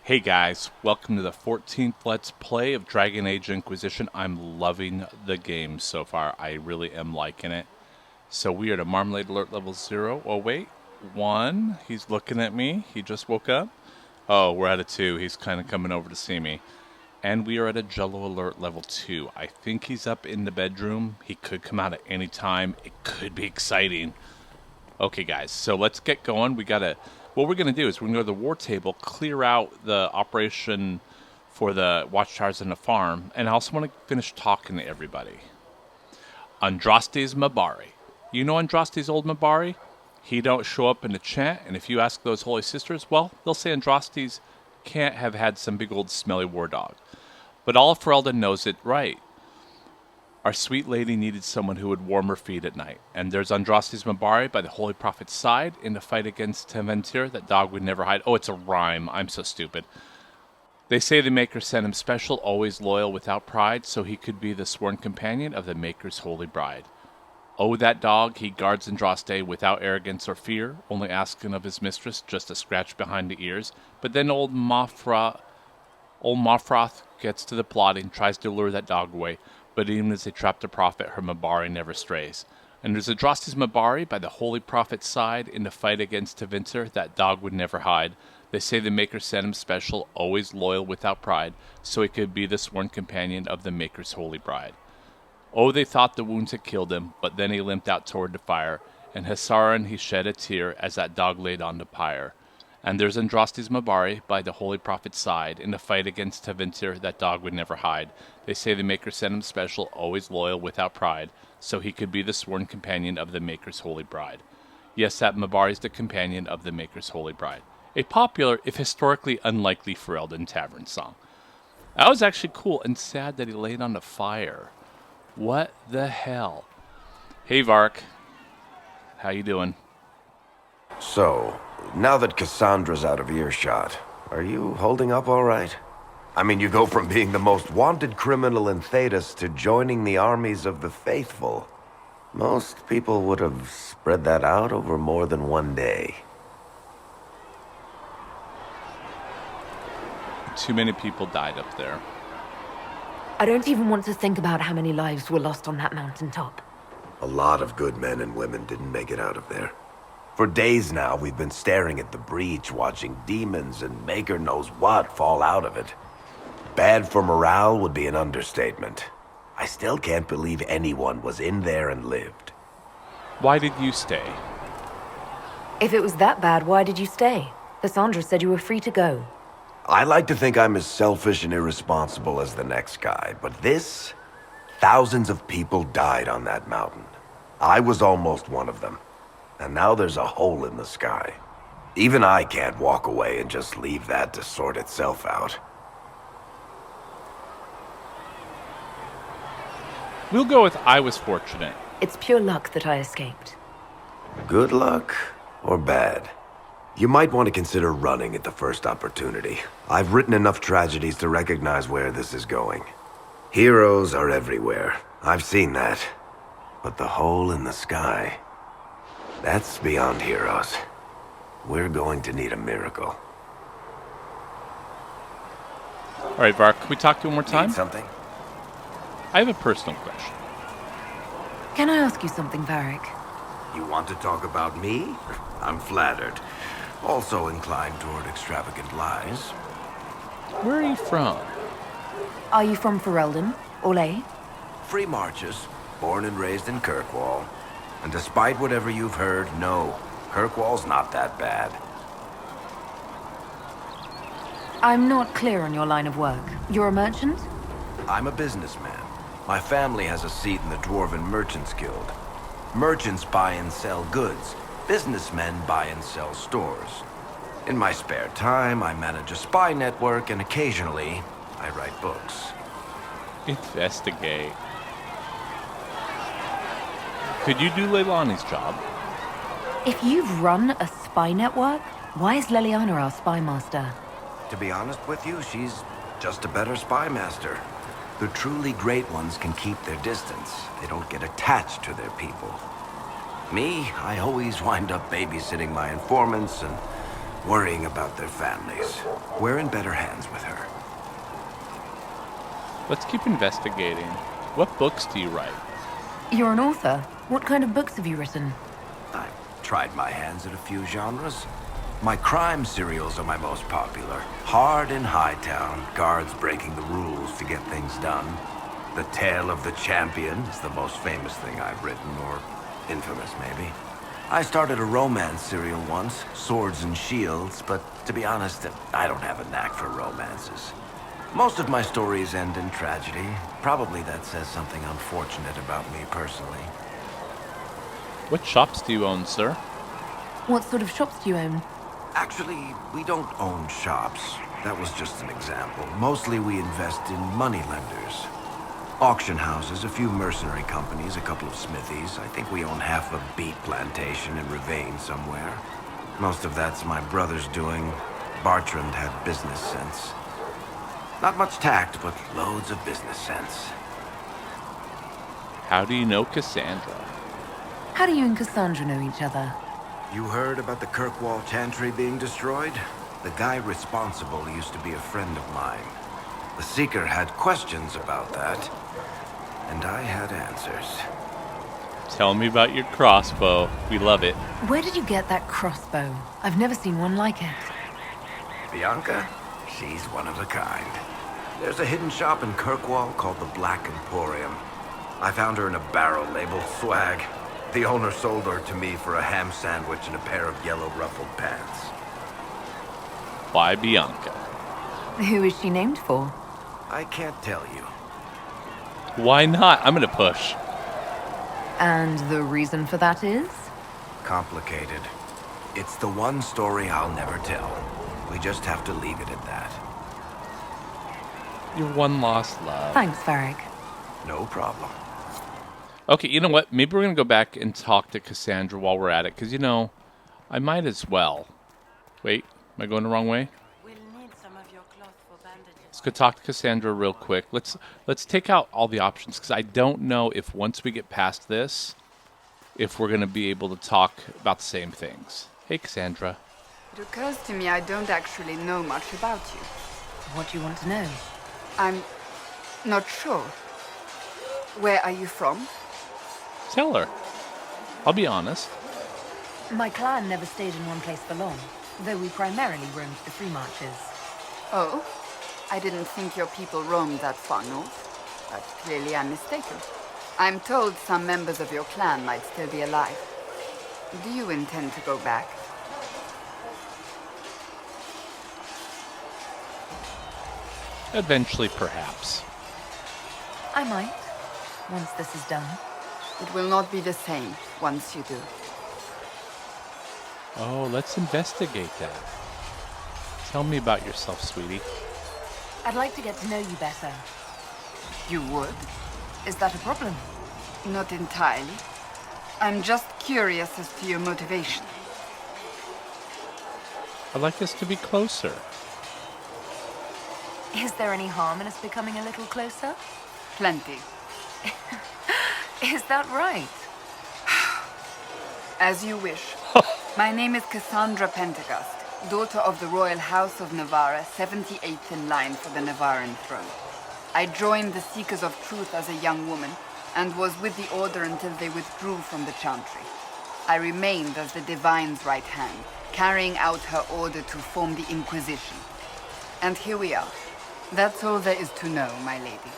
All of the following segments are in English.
Hey guys, welcome to the 14th Let's Play of Dragon Age Inquisition. I'm loving the game so far. I really am liking it. So we are at a Marmalade Alert level 0. Oh wait, 1. He's looking at me. He just woke up. Oh, we're at a 2. He's kind of coming over to see me. And we are at a Jello Alert level 2. I think he's up in the bedroom. He could come out at any time. It could be exciting. Okay guys, so let's get going. What we're going to do is we're going to go to the war table, clear out the operation for the watchtowers and the farm, and I also want to finish talking to everybody. Andraste's Mabari. You know Andraste's old Mabari? He don't show up in the chat, and if you ask those holy sisters, well, they'll say Andraste's can't have had some big old smelly war dog. But all of Ferelden knows it right. Our sweet lady needed someone who would warm her feet at night. And there's Andraste's Mabari by the Holy Prophet's side in the fight against Teventir. That dog would never hide. Oh, it's a rhyme. I'm so stupid. They say the Maker sent him special, always loyal without pride, so he could be the sworn companion of the Maker's holy bride. Oh, that dog, he guards Andraste without arrogance or fear, only asking of his mistress just a scratch behind the ears. But then old Mafroth gets to the plotting, tries to lure that dog away. But even as they trap the prophet, her Mabari never strays. And there's Andraste's Mabari by the Holy Prophet's side in the fight against Teventir. That dog would never hide. They say the Maker sent him special, always loyal without pride, so he could be the sworn companion of the Maker's holy bride. Oh, they thought the wounds had killed him, but then he limped out toward the fire, and Hasaran he shed a tear as that dog laid on the pyre. And there's Andraste's Mabari by the Holy Prophet's side in the fight against Teventir. That dog would never hide. They say the Maker sent him special, always loyal without pride, so he could be the sworn companion of the Maker's holy bride. Yes, that Mabari is the companion of the Maker's holy bride. A popular, if historically unlikely, Ferelden tavern song. That was actually cool and sad that he laid on the fire. What the hell? Hey Vark, how you doing? So, now that Cassandra's out of earshot, are you holding up all right? I mean, you go from being the most wanted criminal in Thedas to joining the armies of the faithful. Most people would have spread that out over more than one day. Too many people died up there. I don't even want to think about how many lives were lost on that mountaintop. A lot of good men and women didn't make it out of there. For days now, we've been staring at the breach, watching demons and Maker knows what fall out of it. Bad for morale would be an understatement. I still can't believe anyone was in there and lived. Why did you stay? If it was that bad, why did you stay? Cassandra said you were free to go. I like to think I'm as selfish and irresponsible as the next guy, but this? Thousands of people died on that mountain. I was almost one of them. And now there's a hole in the sky. Even I can't walk away and just leave that to sort itself out. We'll go with I was fortunate. It's pure luck that I escaped. Good luck or bad? You might want to consider running at the first opportunity. I've written enough tragedies to recognize where this is going. Heroes are everywhere. I've seen that. But the hole in the sky... that's beyond heroes. We're going to need a miracle. All right, Vark, can we talk to you one more time? Need something? I have a personal question. Can I ask you something, Varric? You want to talk about me? I'm flattered. Also inclined toward extravagant lies. Where are you from? Are you from Ferelden? Ole? Free marches, born and raised in Kirkwall. And despite whatever you've heard, no, Kirkwall's not that bad. I'm not clear on your line of work. You're a merchant? I'm a businessman. My family has a seat in the Dwarven Merchants Guild. Merchants buy and sell goods. Businessmen buy and sell stores. In my spare time, I manage a spy network, and occasionally, I write books. Investigate. Could you do Leilani's job? If you've run a spy network, why is Leliana our spy master? To be honest with you, she's just a better spy master. The truly great ones can keep their distance. They don't get attached to their people. Me, I always wind up babysitting my informants and worrying about their families. We're in better hands with her. Let's keep investigating. What books do you write? You're an author. What kind of books have you written? I've tried my hands at a few genres. My crime serials are my most popular. Hard in Hightown, guards breaking the rules to get things done. The Tale of the Champion is the most famous thing I've written, or infamous maybe. I started a romance serial once, Swords and Shields, but to be honest, I don't have a knack for romances. Most of my stories end in tragedy. Probably that says something unfortunate about me personally. What shops do you own, sir? What sort of shops do you own? Actually, we don't own shops. That was just an example. Mostly we invest in money lenders. Auction houses, a few mercenary companies, a couple of smithies. I think we own half a beet plantation in Ravane somewhere. Most of that's my brother's doing. Bartrand had business sense. Not much tact, but loads of business sense. How do you know Cassandra? How do you and Cassandra know each other? You heard about the Kirkwall Chantry being destroyed? The guy responsible used to be a friend of mine. The Seeker had questions about that, and I had answers. Tell me about your crossbow. We love it. Where did you get that crossbow? I've never seen one like it. Bianca? She's one of a kind. There's a hidden shop in Kirkwall called the Black Emporium. I found her in a barrel labeled swag. The owner sold her to me for a ham sandwich and a pair of yellow ruffled pants. Why Bianca? Who is she named for? I can't tell you. Why not? I'm gonna push. And the reason for that is? Complicated. It's the one story I'll never tell. We just have to leave it at that. Your one lost love. Thanks, Varric. No problem. Okay, you know what? Maybe we're going to go back and talk to Cassandra while we're at it, because, I might as well. Wait, am I going the wrong way? Let's go talk to Cassandra real quick. Let's take out all the options, because I don't know if once we get past this, if we're going to be able to talk about the same things. Hey, Cassandra. It occurs to me I don't actually know much about you. What do you want to know? I'm not sure. Where are you from? Tell her. I'll be honest. My clan never stayed in one place for long, though we primarily roamed the free marches. Oh, I didn't think your people roamed that far north, but clearly I'm mistaken. I'm told some members of your clan might still be alive. Do you intend to go back? Eventually, perhaps. I might, once this is done. It will not be the same once you do. Oh, let's investigate that. Tell me about yourself, sweetie. I'd like to get to know you better. You would? Is that a problem? Not entirely. I'm just curious as to your motivation. I'd like us to be closer. Is there any harm in us becoming a little closer? Plenty. Is that right? As you wish. My name is Cassandra Pentegast, daughter of the Royal House of Navarra, 78th in line for the Navarran throne. I joined the Seekers of Truth as a young woman, and was with the Order until they withdrew from the Chantry. I remained as the Divine's right hand, carrying out her order to form the Inquisition. And here we are. That's all there is to know, my lady.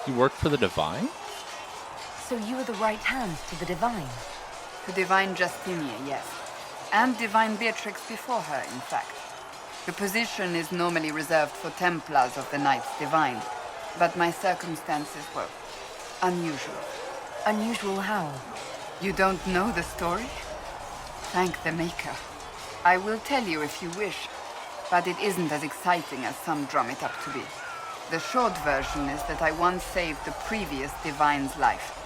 You work for the Divine? So you are the right hand to the Divine? To Divine Justinia, yes. And Divine Beatrix before her, in fact. The position is normally reserved for Templars of the Knights Divine, but my circumstances were unusual. Unusual how? You don't know the story? Thank the Maker. I will tell you if you wish, but it isn't as exciting as some drum it up to be. The short version is that I once saved the previous Divine's life.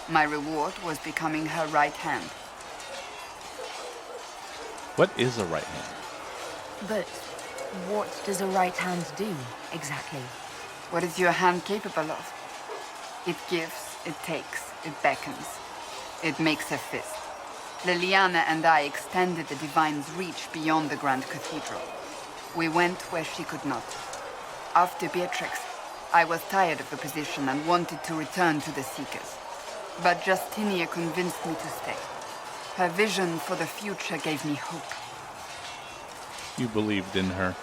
My reward was becoming her right hand. What is a right hand? But what does a right hand do, exactly? What is your hand capable of? It gives, it takes, it beckons. It makes a fist. Liliana and I extended the Divine's reach beyond the Grand Cathedral. We went where she could not. After Beatrix, I was tired of the position and wanted to return to the Seekers. But Justinia convinced me to stay. Her vision for the future gave me hope. You believed in her.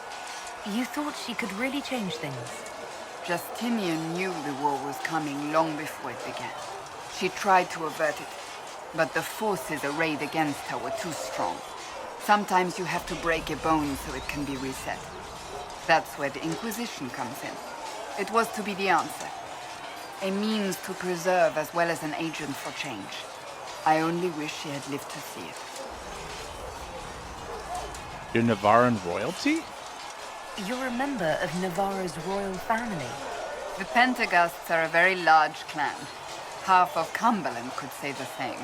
You thought she could really change things? Justinian knew the war was coming long before it began. She tried to avert it, but the forces arrayed against her were too strong. Sometimes you have to break a bone so it can be reset. That's where the Inquisition comes in. It was to be the answer. A means to preserve as well as an agent for change. I only wish she had lived to see it. You're Navarran royalty? You're a member of Navarra's royal family. The Pentaghasts are a very large clan. Half of Cumberland could say the same.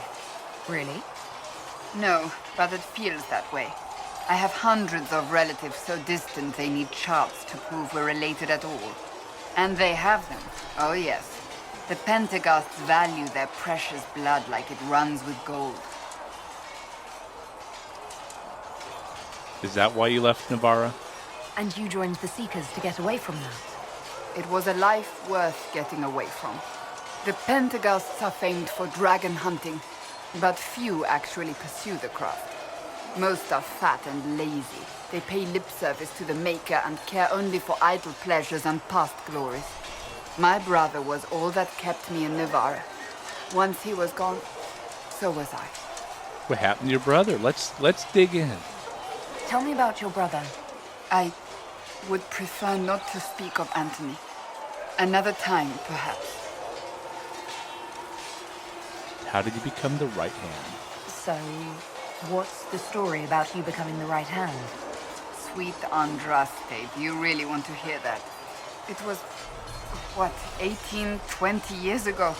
Really? No, but it feels that way. I have hundreds of relatives so distant they need charts to prove we're related at all. And they have them. Oh yes. The Pentaghasts value their precious blood like it runs with gold. Is that why you left Navarra? And you joined the Seekers to get away from that? It was a life worth getting away from. The Pentaghasts are famed for dragon hunting, but few actually pursue the craft. Most are fat and lazy. They pay lip service to the Maker and care only for idle pleasures and past glories. My brother was all that kept me in Navarra. Once he was gone, so was I. What happened to your brother? Let's dig in. Tell me about your brother. I would prefer not to speak of Anthony. Another time, perhaps. How did you become the right hand? So, what's the story about you becoming the right hand? Sweet Andraste, do you really want to hear that? It was, 18, 20 years ago?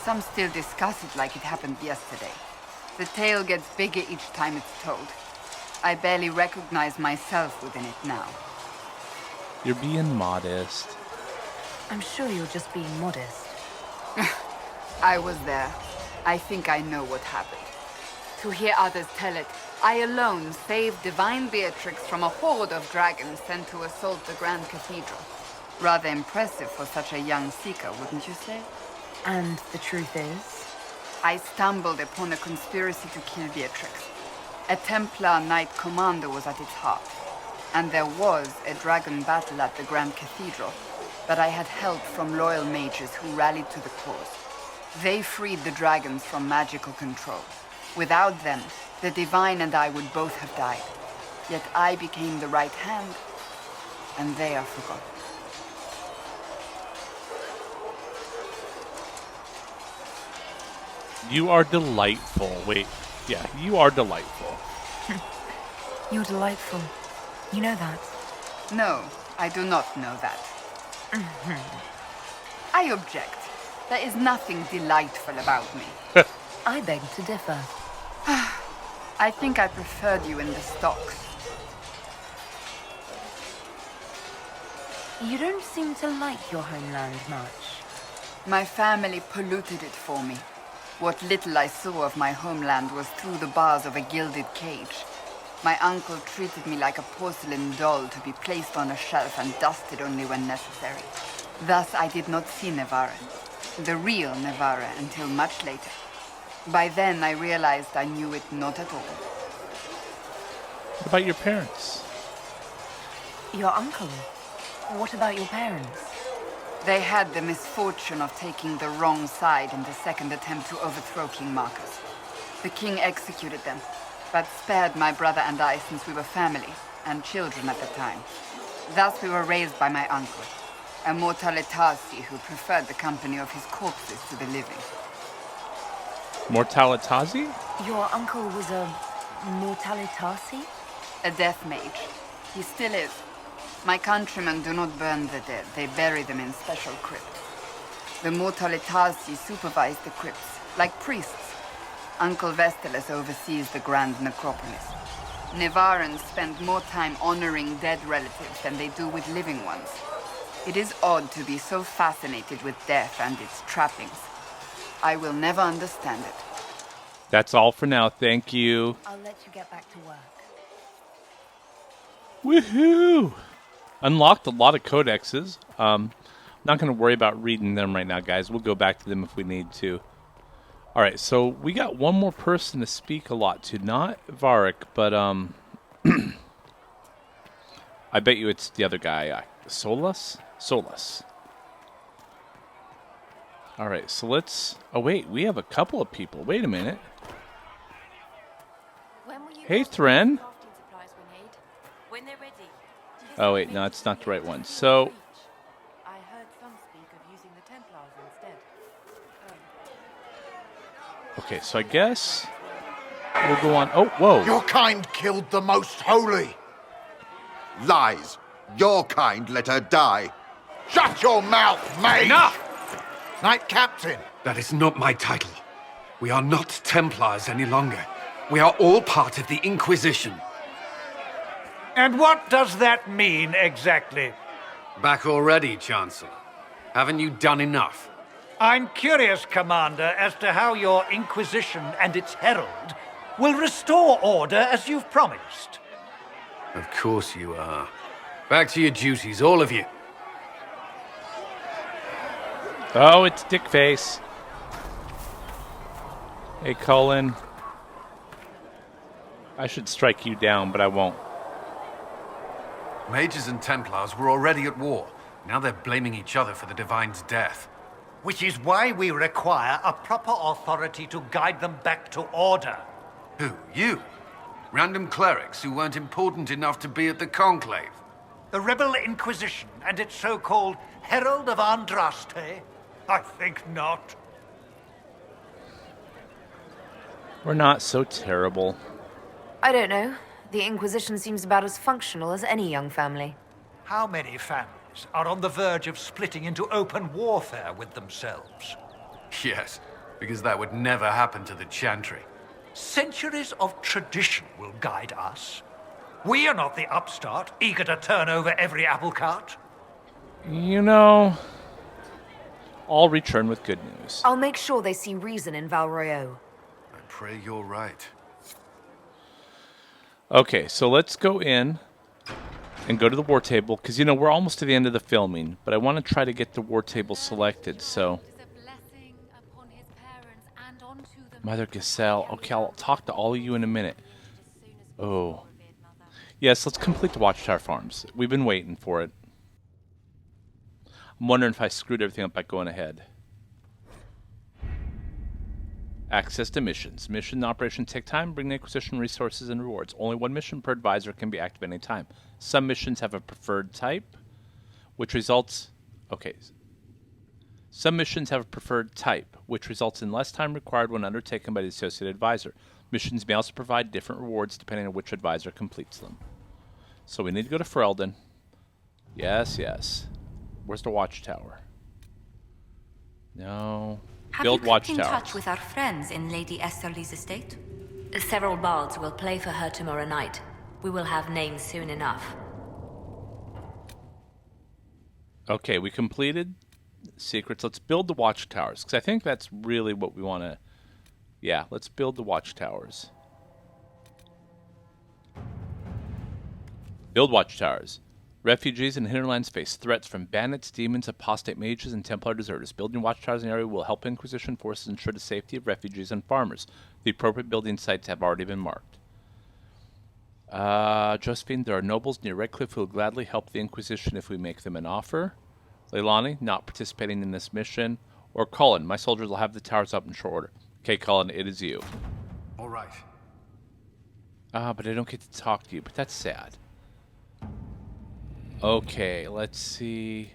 Some still discuss it like it happened yesterday. The tale gets bigger each time it's told. I barely recognize myself within it now. You're being modest. I'm sure you're just being modest. I was there. I think I know what happened. To hear others tell it, I alone saved Divine Beatrix from a horde of dragons sent to assault the Grand Cathedral. Rather impressive for such a young seeker, wouldn't you say? And the truth is? I stumbled upon a conspiracy to kill Beatrix. A Templar Knight Commander was at its heart. And there was a dragon battle at the Grand Cathedral, but I had help from loyal mages who rallied to the cause. They freed the dragons from magical control. Without them, the Divine and I would both have died. Yet I became the right hand, and they are forgotten. You are delightful. Wait, yeah, you are delightful. You're delightful. You know that. No, I do not know that. I object. There is nothing delightful about me. I beg to differ. I think I preferred you in the stocks. You don't seem to like your homeland much. My family polluted it for me. What little I saw of my homeland was through the bars of a gilded cage. My uncle treated me like a porcelain doll to be placed on a shelf and dusted only when necessary. Thus I did not see Navarra, the real Navarra, until much later. By then I realized I knew it not at all. What about your parents? Your uncle? What about your parents? They had the misfortune of taking the wrong side in the second attempt to overthrow King Marcus. The king executed them, but spared my brother and I since we were family, and children at the time. Thus we were raised by my uncle, a Mortalitasi who preferred the company of his corpses to the living. Mortalitazi? Your uncle was a Mortalitasi? A death mage. He still is. My countrymen do not burn the dead, they bury them in special crypts. The Mortalitasi supervise the crypts, like priests. Uncle Vestalis oversees the grand necropolis. Navarrans spend more time honoring dead relatives than they do with living ones. It is odd to be so fascinated with death and its trappings. I will never understand it. That's all for now. Thank you. I'll let you get back to work. Woohoo! Unlocked a lot of codexes. Not going to worry about reading them right now, guys. We'll go back to them if we need to. All right, so we got one more person to speak a lot to. Not Varric, but I bet you it's the other guy. Solus? Solus. All right, so let's... Oh, wait, we have a couple of people. Wait a minute. Hey, Thren. Oh, wait, no, it's not the right one. So... I heard some speak of using the Templars instead. Okay, so I guess we'll go on... Oh, whoa. Your kind killed the most holy. Lies. Your kind let her die. Shut your mouth, mate! Enough! Knight Captain. That is not my title. We are not Templars any longer. We are all part of the Inquisition. And what does that mean exactly? Back already, Chancellor. Haven't you done enough? I'm curious, Commander, as to how your Inquisition and its herald will restore order as you've promised. Of course you are. Back to your duties, all of you. Oh, it's Dickface. Hey, Cullen. I should strike you down, but I won't. Mages and Templars were already at war. Now they're blaming each other for the Divine's death. Which is why we require a proper authority to guide them back to order. Who? You? Random clerics who weren't important enough to be at the Conclave? The Rebel Inquisition and its so-called Herald of Andraste? I think not. We're not so terrible. I don't know. The Inquisition seems about as functional as any young family. How many families are on the verge of splitting into open warfare with themselves? Yes, because that would never happen to the Chantry. Centuries of tradition will guide us. We are not the upstart, eager to turn over every apple cart. You know, I'll return with good news. I'll make sure they see reason in Val Royeaux. I pray you're right. Okay, so let's go in and go to the war table, because, you know, we're almost to the end of the filming, but I want to try to get the war table selected, so... Mother Giselle. Okay, I'll talk to all of you in a minute. Oh. Yes, let's complete the Watchtower Farms. We've been waiting for it. I'm wondering if I screwed everything up by going ahead. Access to missions. Mission and operation take time, bring the Inquisition resources and rewards. Only one mission per advisor can be active at any time. Some missions have a preferred type, which results... Okay. Some missions have a preferred type, which results in less time required when undertaken by the associated advisor. Missions may also provide different rewards depending on which advisor completes them. So we need to go to Ferelden. Yes, yes. Where's the watchtower? No. Build watchtowers. Have you kept in touch with our friends in Lady Esterly's estate? Several bards will play for her tomorrow night. We will have names soon enough. Okay, we completed secrets. Let's build the watchtowers, because I think that's really what we want to... Yeah, let's build the watchtowers. Build watchtowers. Refugees in hinterlands face threats from bandits, demons, apostate mages, and Templar deserters. Building watchtowers in the area will help Inquisition forces ensure the safety of refugees and farmers. The appropriate building sites have already been marked. Josephine, there are nobles near Redcliffe who will gladly help the Inquisition if we make them an offer. Leilani, not participating in this mission. Or Cullen, my soldiers will have the towers up in short order. Okay, Cullen, it is you. All right. But I don't get to talk to you, but that's sad. Okay, let's see.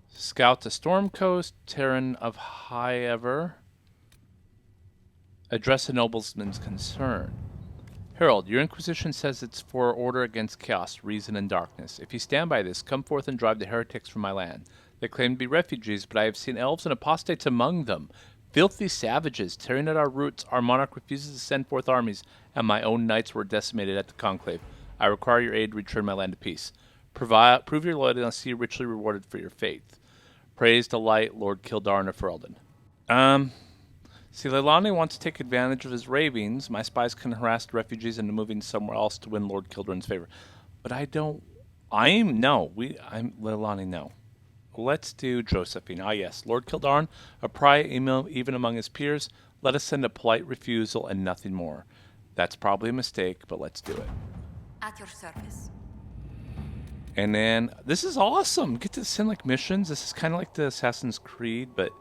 Scout to Storm Coast, Terran of Highever. Address a nobleman's concern. Herald, your Inquisition says it's for order against chaos, reason, and darkness. If you stand by this, come forth and drive the heretics from my land. They claim to be refugees, but I have seen elves and apostates among them. Filthy savages, tearing at our roots. Our monarch refuses to send forth armies, and my own knights were decimated at the conclave. I require your aid to return my land to peace. Prove your loyalty and I'll see you richly rewarded for your faith. Praise the light, Lord Kildarn of Ferelden. See, Leilani wants to take advantage of his ravings. My spies can harass the refugees into moving somewhere else to win Lord Kildren's favor. But I'm Leilani, no. Let's do Josephine. Ah, yes. Lord Kildarn, a pariah even among his peers. Let us send a polite refusal and nothing more. That's probably a mistake, but let's do it. At your service. And then, this is awesome. Get to send, like, missions. This is kind of like the Assassin's Creed, but...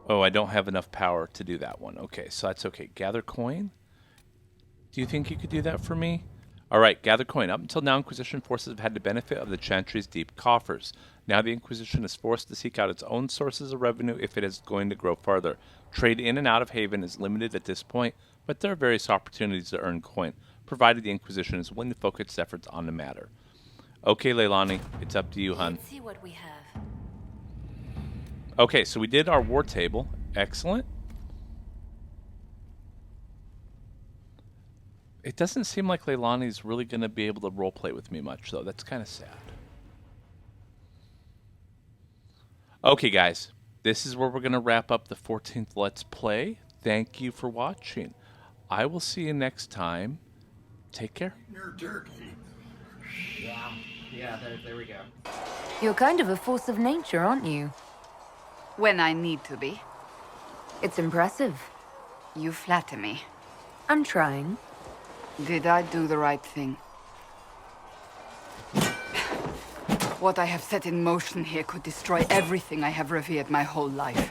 Oh, I don't have enough power to do that one. Okay, so that's okay. Gather coin? Do you think you could do that for me? Alright, gather coin. Up until now, Inquisition forces have had the benefit of the Chantry's deep coffers. Now the Inquisition is forced to seek out its own sources of revenue if it is going to grow further. Trade in and out of Haven is limited at this point, but there are various opportunities to earn coin, provided the Inquisition is willing to focus its efforts on the matter. Okay, Leilani, it's up to you, hun. Let's see what we have. Okay, so we did our war table. Excellent. It doesn't seem like Leilani's really going to be able to roleplay with me much, though. That's kind of sad. Okay, guys. This is where we're going to wrap up the 14th Let's Play. Thank you for watching. I will see you next time. Take care. Yeah, there we go. You're kind of a force of nature, aren't you? When I need to be. It's impressive. You flatter me. I'm trying. Did I do the right thing? What I have set in motion here could destroy everything I have revered my whole life.